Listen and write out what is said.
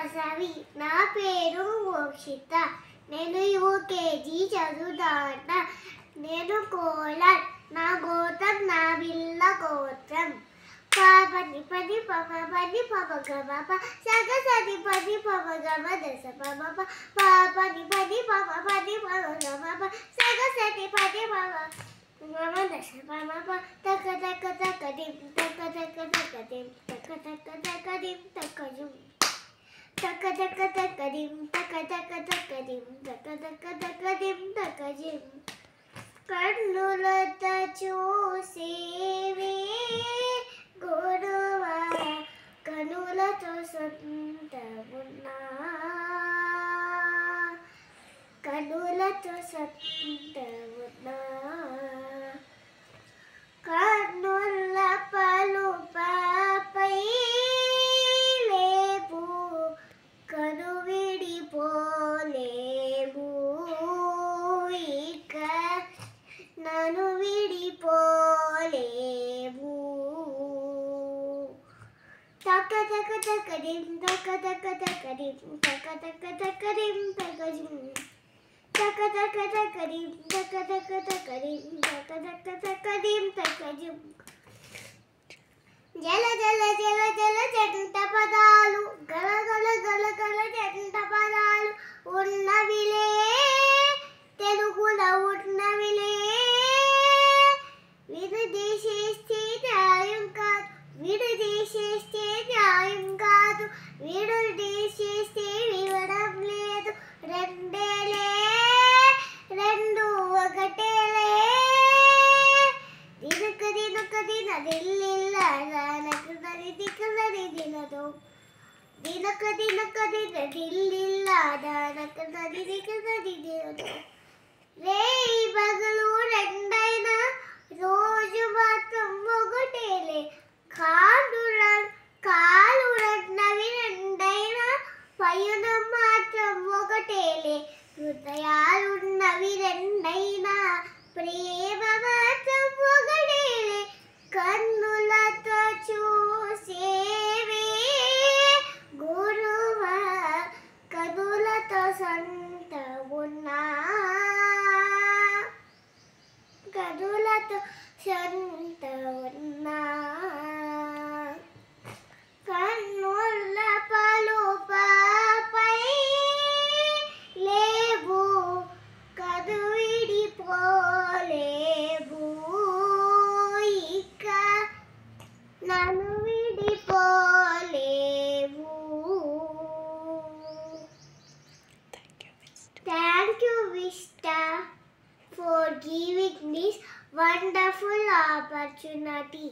వాసవి నా పేరు మోక్షిత నేను యూకేజీ చదువుతాట నేను కోలార్ నా గోత్రం నా బిల్ల గోత్రం పాపని పది పమ పది పమ గమ సగ సది పది పమ గమ దశ పమ పాపని పది పమ పది పమ గమ సగ సది పది పమ గమ దశ పమ తక తక తక దిం తక తక తక దిం తక తక తక దిం తక జుం తక తక తక దిం తక తక తక దిం తక తక తక దిం తక జిం కన్నులతో చూసేవే గురువా కనులతో సొంతమున్నా కనులతో సొంతమున్నా కన్నుల పలుపై లేవు కను విడిపోలేవు ఇక నన్ను విడిపోలేవు తక తక తక దిం తక తక తక దిం తక తక తక దిం తక జిం తక తక తక దిం తక తక తక దిం తక తక తక దిం తక జిం జల జల జల జల జంట పదాలు గల గల గల గల జంట పదాలు ఉన్నవిలే తెలుగులో ఉన్నవిలే విడదీసేస్తే న్యాయం కాదు విడదీసేస్తే న్యాయం కాదు విడదీసేస్తే వివడం లేదు రెండేలే రెండు ఒకటేలే దినక దినక దిన దిల్లిల్లా నకు నది దిక్కనది దినదో దినక దినక దిన దిల్లిల్లా నకు నది దిక్కనది దినదో రే పగలు రెండైనా రోజు మాత్రం ఒకటేలే కాలు రన్నవి రెండైనా పయనం మాత్రం ఒకటేలే హృదయాలున్నవి రెండైనా ప్రేమ మాత్రం ఒకటేలే కన్నులతో చూసేవే గురువా కనులతో సొంతమున్నా కనులతో సొంతమున్నా కన్నుల పలుపై లేవు కను విడిపోలేవు ఇక నన్ను విడిపోలేవు. Thank you, Vista, for giving this wonderful opportunity.